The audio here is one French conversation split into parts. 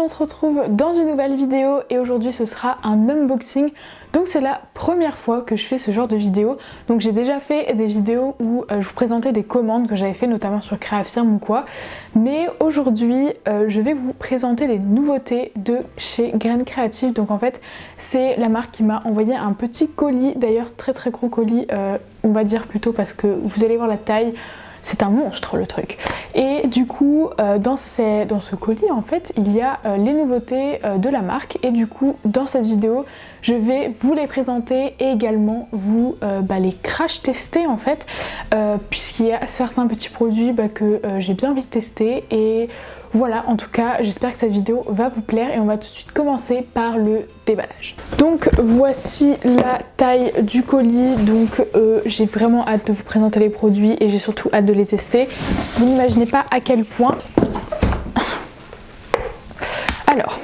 on se retrouve dans une nouvelle vidéo et aujourd'hui ce sera un unboxing. Donc c'est la première fois que je fais ce genre de vidéo. Donc j'ai déjà fait des vidéos où je vous présentais des commandes que j'avais fait notamment sur Créafirm ou quoi. Mais aujourd'hui je vais vous présenter des nouveautés de chez Graines Créatives. Donc en fait c'est la marque qui m'a envoyé un petit colis, d'ailleurs très gros colis on va dire plutôt parce que vous allez voir la taille. C'est un monstre le truc. Et du coup dans ce colis en fait il y a les nouveautés de la marque et du coup dans cette vidéo je vais vous les présenter et également vous les crash tester en fait puisqu'il y a certains petits produits que j'ai bien envie de tester et voilà, en tout cas j'espère que cette vidéo va vous plaire et on va tout de suite commencer par le déballage. Donc voici la taille du colis, donc j'ai vraiment hâte de vous présenter les produits et j'ai surtout hâte de les tester. Vous n'imaginez pas à quel point. Alors,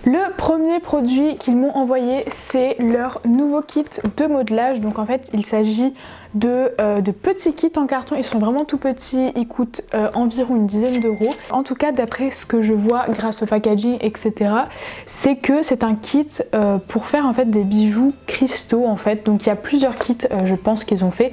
le premier produit qu'ils m'ont envoyé c'est leur nouveau kit de modelage. Donc en fait il s'agit de petits kits en carton, ils sont vraiment tout petits, ils coûtent environ une dizaine d'euros. En tout cas d'après ce que je vois grâce au packaging etc, c'est que c'est un kit pour faire en fait des bijoux cristaux en fait. Donc il y a plusieurs kits je pense qu'ils ont fait,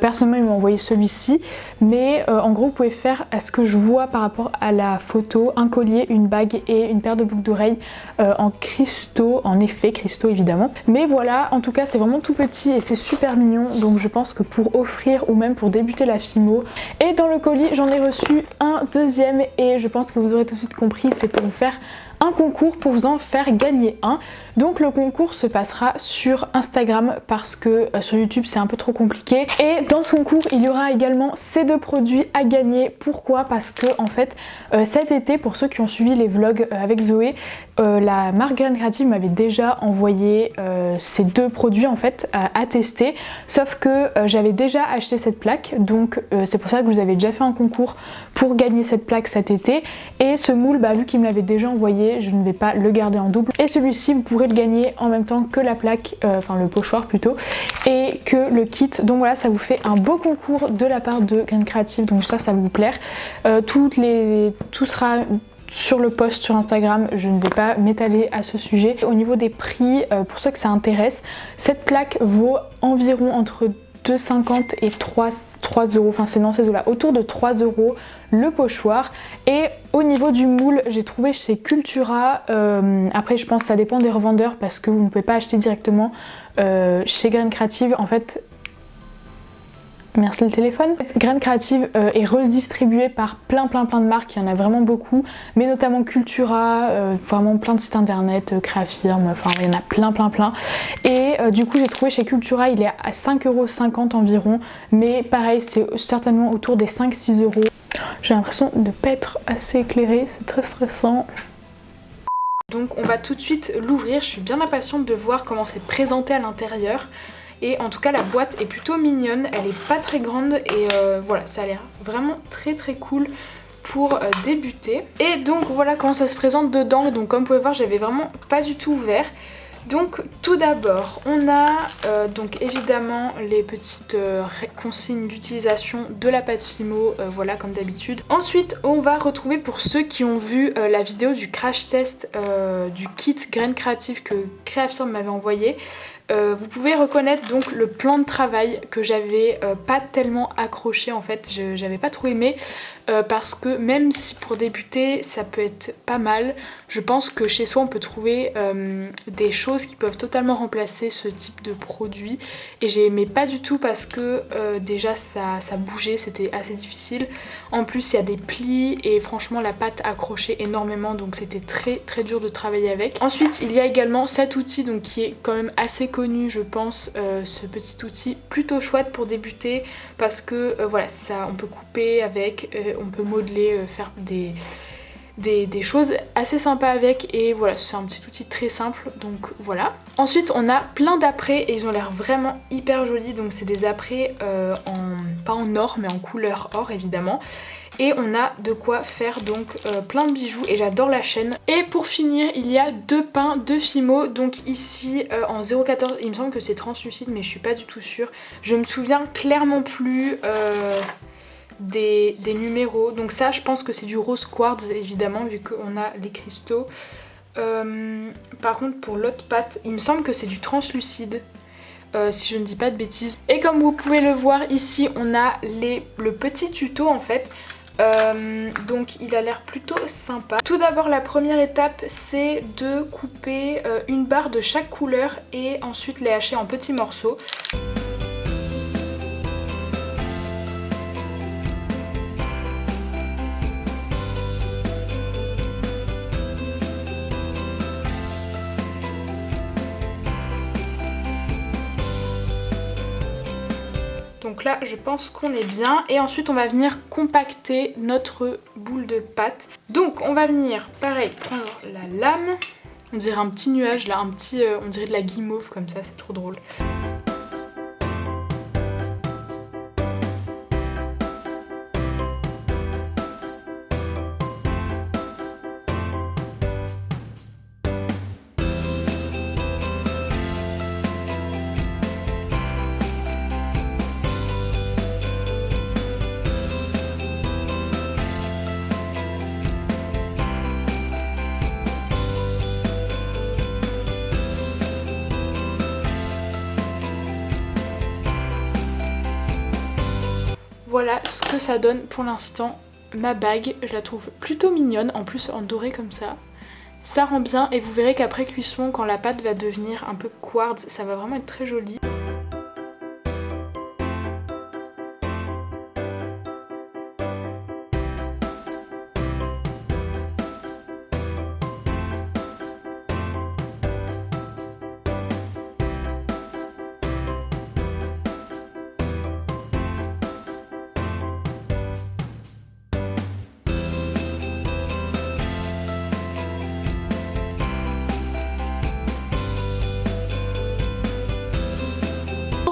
personnellement ils m'ont envoyé celui-ci, mais en gros vous pouvez faire, à ce que je vois par rapport à la photo, un collier, une bague et une paire de boucles d'oreilles en cristaux, en effet cristaux évidemment. Mais voilà, en tout cas c'est vraiment tout petit et c'est super mignon, donc je pense que pour offrir ou même pour débuter la fimo. Et dans le colis j'en ai reçu un deuxième et je pense que vous aurez tout de suite compris, c'est pour vous faire un concours, pour vous en faire gagner un. Donc le concours se passera sur Instagram parce que sur YouTube c'est un peu trop compliqué. Et dans ce concours il y aura également ces deux produits à gagner. Pourquoi? Parce que en fait cet été, pour ceux qui ont suivi les vlogs avec Zoé, la marque Graines Créatives m'avait déjà envoyé ces deux produits en fait à tester. Sauf que j'avais déjà acheté cette plaque, donc c'est pour ça que je vous avais déjà fait un concours pour gagner cette plaque cet été. Et ce moule, vu qu'il me l'avait déjà envoyé, je ne vais pas le garder en double. Et celui-ci vous pourrez le gagner en même temps que la plaque, enfin le pochoir plutôt, et que le kit. Donc voilà, ça vous fait un beau concours de la part de Graines Créatives, donc j'espère que ça va vous plaire. Tout sera sur le post sur Instagram, je ne vais pas m'étaler à ce sujet. Au niveau des prix, pour ceux que ça intéresse, cette plaque vaut environ entre 2,50 et 3 euros, enfin c'est dans ces eaux-là, autour de 3 euros le pochoir. Et au niveau du moule, j'ai trouvé chez Cultura, après je pense que ça dépend des revendeurs parce que vous ne pouvez pas acheter directement chez Graines Créatives en fait. Merci le téléphone. Graines Créatives est redistribuée par plein de marques, il y en a vraiment beaucoup, mais notamment Cultura, vraiment plein de sites internet, Créafirm, enfin il y en a plein. Et du coup j'ai trouvé chez Cultura il est à 5,50 € environ, mais pareil c'est certainement autour des 5-6 euros. J'ai l'impression de ne pas être assez éclairée, c'est très stressant. Donc on va tout de suite l'ouvrir, je suis bien impatiente de voir comment c'est présenté à l'intérieur. Et en tout cas la boîte est plutôt mignonne, elle est pas très grande et voilà, ça a l'air vraiment très cool pour débuter. Et donc voilà comment ça se présente dedans. Donc comme vous pouvez voir j'avais vraiment pas du tout ouvert. Donc tout d'abord on a donc évidemment les petites consignes d'utilisation de la pâte Fimo, voilà comme d'habitude. Ensuite on va retrouver, pour ceux qui ont vu la vidéo du crash test du kit Graines Créatives que Créafirm m'avait envoyé, vous pouvez reconnaître donc le plan de travail que j'avais pas tellement accroché en fait, j'avais pas trop aimé parce que même si pour débuter ça peut être pas mal, je pense que chez soi on peut trouver des choses qui peuvent totalement remplacer ce type de produit et j'aimais pas du tout parce que déjà ça bougeait, c'était assez difficile. En plus il y a des plis et franchement la pâte accrochait énormément, donc c'était très dur de travailler avec. Ensuite il y a également cet outil donc qui est quand même assez connu je pense, ce petit outil plutôt chouette pour débuter parce que voilà, ça on peut couper avec, on peut modeler, faire des choses assez sympas avec et voilà, c'est un petit outil très simple, donc voilà. Ensuite on a plein d'apprêts et ils ont l'air vraiment hyper jolis, donc c'est des apprêts pas en or mais en couleur or évidemment. Et on a de quoi faire donc plein de bijoux et j'adore la chaîne. Et pour finir il y a deux pains de Fimo, donc ici en 0,14, il me semble que c'est translucide mais je suis pas du tout sûre. Je me souviens clairement plus des numéros. Donc ça je pense que c'est du rose quartz évidemment vu qu'on a les cristaux. Par contre pour l'autre pâte il me semble que c'est du translucide. Si je ne dis pas de bêtises. Et comme vous pouvez le voir ici, on a le petit tuto en fait. Donc il a l'air plutôt sympa. Tout d'abord la première étape c'est de couper une barre de chaque couleur et ensuite les hacher en petits morceaux. Donc là je pense qu'on est bien et ensuite on va venir compacter notre boule de pâte. Donc on va venir pareil prendre la lame, on dirait un petit nuage là, on dirait de la guimauve comme ça, c'est trop drôle. Voilà ce que ça donne pour l'instant, ma bague, je la trouve plutôt mignonne, en plus en doré comme ça. Ça rend bien et vous verrez qu'après cuisson, quand la pâte va devenir un peu quartz, ça va vraiment être très joli.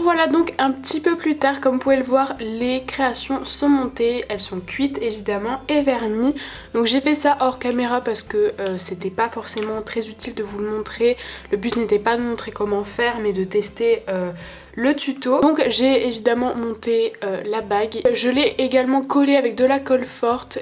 Voilà donc un petit peu plus tard, comme vous pouvez le voir, les créations sont montées, elles sont cuites évidemment et vernies. Donc j'ai fait ça hors caméra parce que c'était pas forcément très utile de vous le montrer. Le but n'était pas de montrer comment faire mais de tester le tuto. Donc j'ai évidemment monté la bague. Je l'ai également collée avec de la colle forte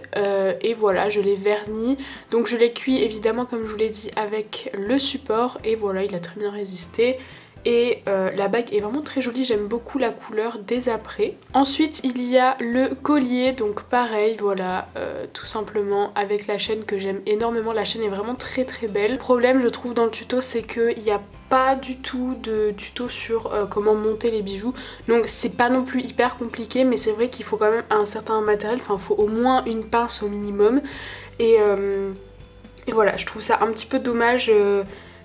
et voilà, je l'ai vernie. Donc je l'ai cuit évidemment comme je vous l'ai dit avec le support et voilà, il a très bien résisté. Et la bague est vraiment très jolie, j'aime beaucoup la couleur des apprêts. Ensuite il y a le collier, donc pareil voilà, tout simplement avec la chaîne que j'aime énormément. La chaîne est vraiment très très belle. Le problème je trouve dans le tuto c'est qu'il n'y a pas du tout de tuto sur comment monter les bijoux. Donc c'est pas non plus hyper compliqué mais c'est vrai qu'il faut quand même un certain matériel, enfin il faut au moins une pince au minimum. Et voilà, je trouve ça un petit peu dommage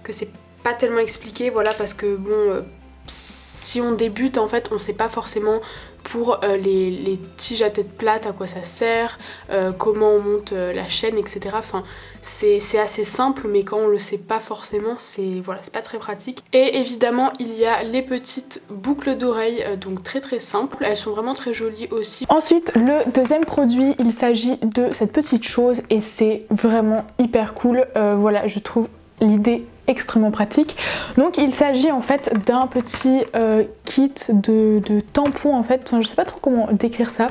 que c'est pas tellement expliqué, voilà, parce que bon, si on débute en fait on sait pas forcément pour les tiges à tête plate à quoi ça sert, comment on monte la chaîne, etc. Enfin c'est assez simple mais quand on le sait pas forcément c'est voilà, c'est pas très pratique. Et évidemment il y a les petites boucles d'oreilles donc très très simples, elles sont vraiment très jolies aussi. Ensuite le deuxième produit, il s'agit de cette petite chose et c'est vraiment hyper cool, voilà, je trouve l'idée extrêmement pratique. Donc il s'agit en fait d'un petit kit de tampons en fait, je sais pas trop comment décrire ça,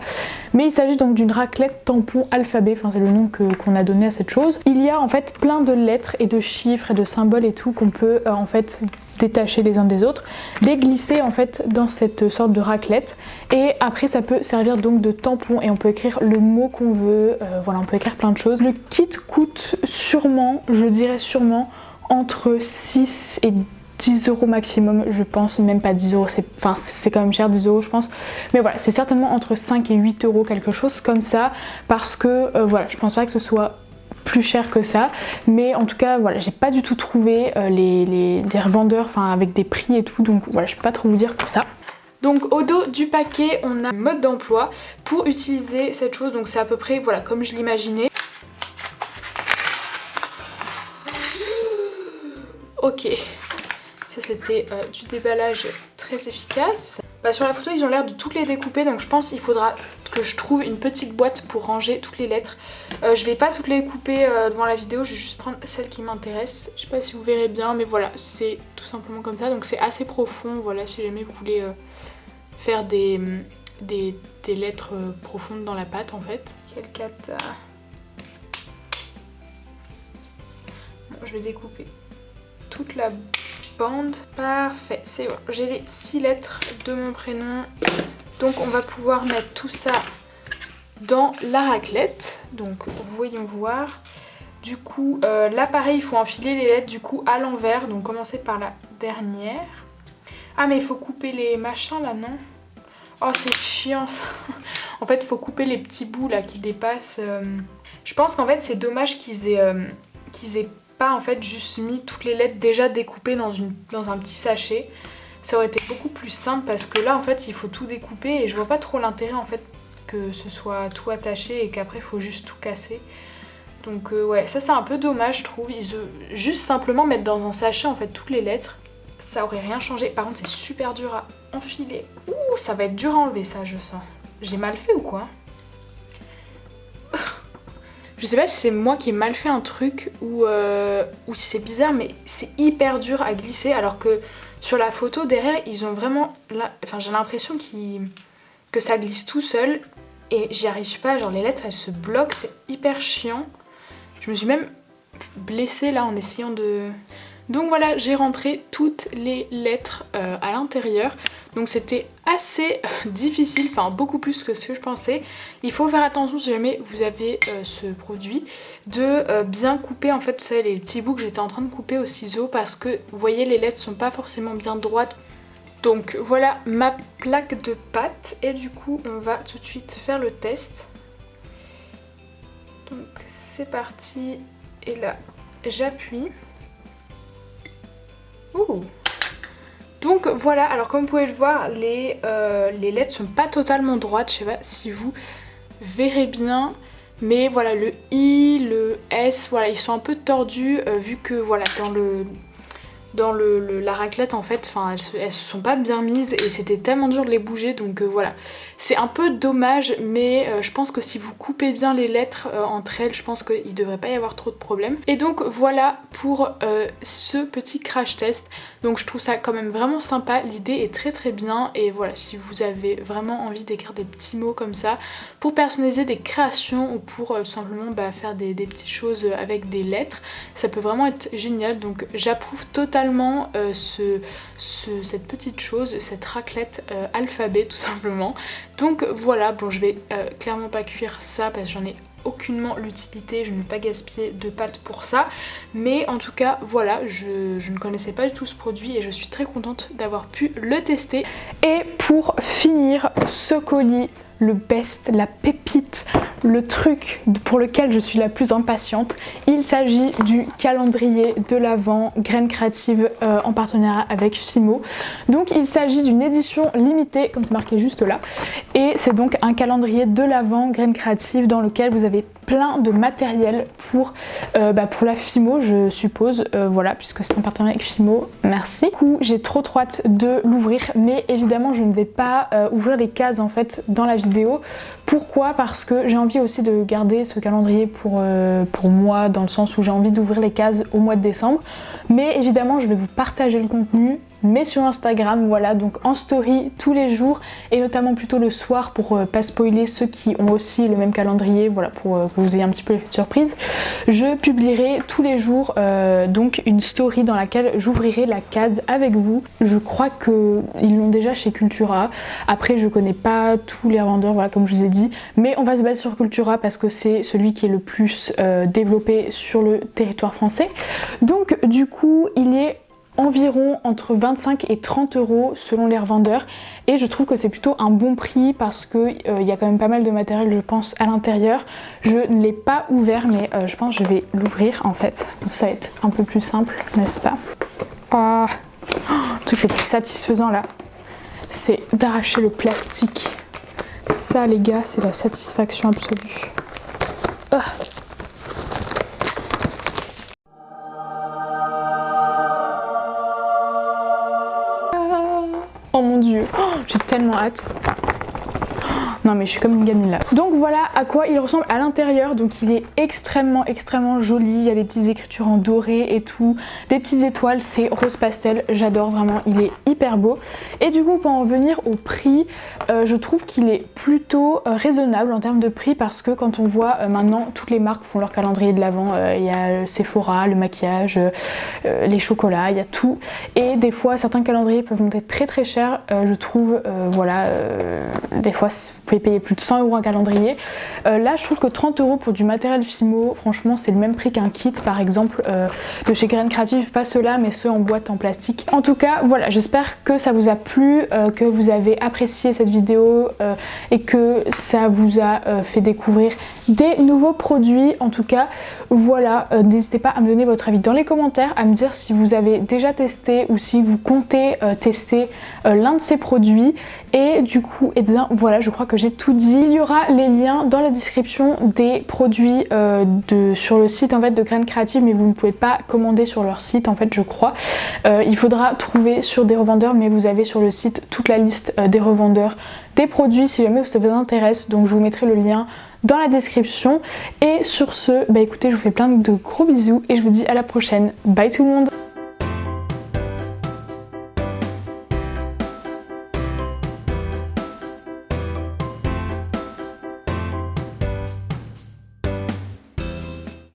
mais il s'agit donc d'une raclette tampon alphabet, enfin c'est le nom qu'on a donné à cette chose. Il y a en fait plein de lettres et de chiffres et de symboles et tout qu'on peut en fait détacher les uns des autres, les glisser en fait dans cette sorte de raclette et après ça peut servir donc de tampon et on peut écrire le mot qu'on veut, voilà, on peut écrire plein de choses. Le kit coûte sûrement, je dirais sûrement, entre 6 et 10 euros maximum, je pense, même pas 10 euros, c'est quand même cher, 10 euros je pense, mais voilà, c'est certainement entre 5 et 8 euros, quelque chose comme ça, parce que voilà, je pense pas que ce soit plus cher que ça, mais en tout cas voilà, j'ai pas du tout trouvé des revendeurs enfin avec des prix et tout, donc voilà, je peux pas trop vous dire pour ça. Donc au dos du paquet on a un mode d'emploi pour utiliser cette chose, donc c'est à peu près voilà comme je l'imaginais. Ok, ça c'était du déballage très efficace. Bah, sur la photo ils ont l'air de toutes les découper, donc je pense qu'il faudra que je trouve une petite boîte pour ranger toutes les lettres. Je vais pas toutes les couper devant la vidéo, je vais juste prendre celle qui m'intéresse. Je sais pas si vous verrez bien mais voilà, c'est tout simplement comme ça, donc c'est assez profond, voilà, si jamais vous voulez faire des des lettres profondes dans la pâte en fait. Quelle cata. Bon, je vais découper toute la bande. Parfait, c'est bon. J'ai les 6 lettres de mon prénom. Donc on va pouvoir mettre tout ça dans la raclette. Donc voyons voir. Du coup, là pareil, il faut enfiler les lettres du coup à l'envers. Donc commencer par la dernière. Ah mais il faut couper les machins là, non? Oh c'est chiant ça. En fait, il faut couper les petits bouts là qui dépassent. Je pense qu'en fait c'est dommage qu'ils aient pas en fait juste mis toutes les lettres déjà découpées dans un petit sachet. Ça aurait été beaucoup plus simple parce que là en fait il faut tout découper et je vois pas trop l'intérêt en fait que ce soit tout attaché et qu'après il faut juste tout casser. Donc ouais, ça c'est un peu dommage je trouve. Juste simplement mettre dans un sachet en fait toutes les lettres, ça aurait rien changé. Par contre c'est super dur à enfiler. Ouh, ça va être dur à enlever ça je sens. J'ai mal fait ou quoi? Je sais pas si c'est moi qui ai mal fait un truc ou si c'est bizarre, mais c'est hyper dur à glisser alors que sur la photo derrière ils ont vraiment... Enfin j'ai l'impression que ça glisse tout seul et j'y arrive pas, genre les lettres elles se bloquent, c'est hyper chiant. Je me suis même blessée là en essayant de... Donc voilà, j'ai rentré toutes les lettres à l'intérieur. Donc c'était assez difficile, enfin beaucoup plus que ce que je pensais. Il faut faire attention si jamais vous avez ce produit, de bien couper en fait, vous savez, les petits bouts que j'étais en train de couper au ciseau parce que vous voyez les lettres sont pas forcément bien droites. Donc voilà ma plaque de pâte et du coup on va tout de suite faire le test. Donc c'est parti et là j'appuie. Ouh. Donc voilà, alors comme vous pouvez le voir, les lettres sont pas totalement droites, je sais pas si vous verrez bien, mais voilà le I, le S, voilà ils sont un peu tordus vu que voilà dans la raclette en fait, enfin elles se sont pas bien mises et c'était tellement dur de les bouger donc voilà. C'est un peu dommage mais je pense que si vous coupez bien les lettres entre elles, je pense qu'il devrait pas y avoir trop de problèmes. Et donc voilà pour ce petit crash test. Donc je trouve ça quand même vraiment sympa, l'idée est très très bien et voilà, si vous avez vraiment envie d'écrire des petits mots comme ça pour personnaliser des créations ou pour tout simplement faire des petites choses avec des lettres, ça peut vraiment être génial. Donc j'approuve totalement cette petite chose, cette raclette alphabet tout simplement. Donc voilà, bon je vais clairement pas cuire ça parce que j'en ai aucunement l'utilité, je ne vais pas gaspiller de pâte pour ça, mais en tout cas voilà, je ne connaissais pas du tout ce produit et je suis très contente d'avoir pu le tester. Et pour finir ce colis, le best, la pépite, le truc pour lequel je suis la plus impatiente, il s'agit du calendrier de l'Avent Graines Créatives en partenariat avec Fimo. Donc il s'agit d'une édition limitée, comme c'est marqué juste là, et c'est donc un calendrier de l'Avent Graines Créatives dans lequel vous avez plein de matériel pour la Fimo je suppose, voilà, puisque c'est un partenariat avec Fimo, merci. Du coup j'ai trop hâte de l'ouvrir, mais évidemment je ne vais pas ouvrir les cases en fait dans la vidéo. Pourquoi? Parce que j'ai envie aussi de garder ce calendrier pour moi, dans le sens où j'ai envie d'ouvrir les cases au mois de décembre, mais évidemment je vais vous partager le contenu mais sur Instagram, voilà, donc en story tous les jours et notamment plutôt le soir pour pas spoiler ceux qui ont aussi le même calendrier, voilà, pour que vous ayez un petit peu l'effet de surprise. Je publierai tous les jours donc une story dans laquelle j'ouvrirai la case avec vous. Je crois qu'ils l'ont déjà chez Cultura, après je connais pas tous les revendeurs, voilà, comme je vous ai dit, mais on va se baser sur Cultura parce que c'est celui qui est le plus développé sur le territoire français. Donc du coup il est environ entre 25 et 30 € selon les revendeurs et je trouve que c'est plutôt un bon prix parce que il y a quand même pas mal de matériel je pense à l'intérieur. Je ne l'ai pas ouvert mais je pense que je vais l'ouvrir en fait, ça va être un peu plus simple, n'est-ce pas? Le truc le plus satisfaisant là, c'est d'arracher le plastique. Ça les gars, c'est la satisfaction absolue. Oh mon dieu, j'ai tellement hâte. Non mais je suis comme une gamine là. Donc voilà à quoi il ressemble à l'intérieur. Donc il est extrêmement joli. Il y a des petites écritures en doré et tout, des petites étoiles, c'est rose pastel, j'adore vraiment, il est hyper beau. Et du coup pour en venir au prix, je trouve qu'il est plutôt raisonnable en termes de prix, parce que quand on voit maintenant toutes les marques font leur calendrier de l'Avent, il y a Sephora, le maquillage, les chocolats, il y a tout, et des fois certains calendriers peuvent monter très cher, je trouve, voilà, des fois vous pouvez payer plus de 100 € un calendrier. Là je trouve que 30 € pour du matériel Fimo, franchement c'est le même prix qu'un kit par exemple de chez Graines Créatives, pas ceux-là mais ceux en boîte en plastique. En tout cas voilà, j'espère que ça vous a plu, que vous avez apprécié cette vidéo et que ça vous a fait découvrir des nouveaux produits. En tout cas voilà, n'hésitez pas à me donner votre avis dans les commentaires, à me dire si vous avez déjà testé ou si vous comptez tester l'un de ces produits. Et du coup et bien voilà, je crois que j'ai tout dit. Il y aura les liens dans la description des produits sur le site en fait de Graines Créatives, mais vous ne pouvez pas commander sur leur site en fait je crois. Il faudra trouver sur des revendeurs, mais vous avez sur le site toute la liste des revendeurs des produits si jamais ça vous intéresse, donc je vous mettrai le lien dans la description. Et sur ce, bah écoutez, je vous fais plein de gros bisous et je vous dis à la prochaine. Bye tout le monde.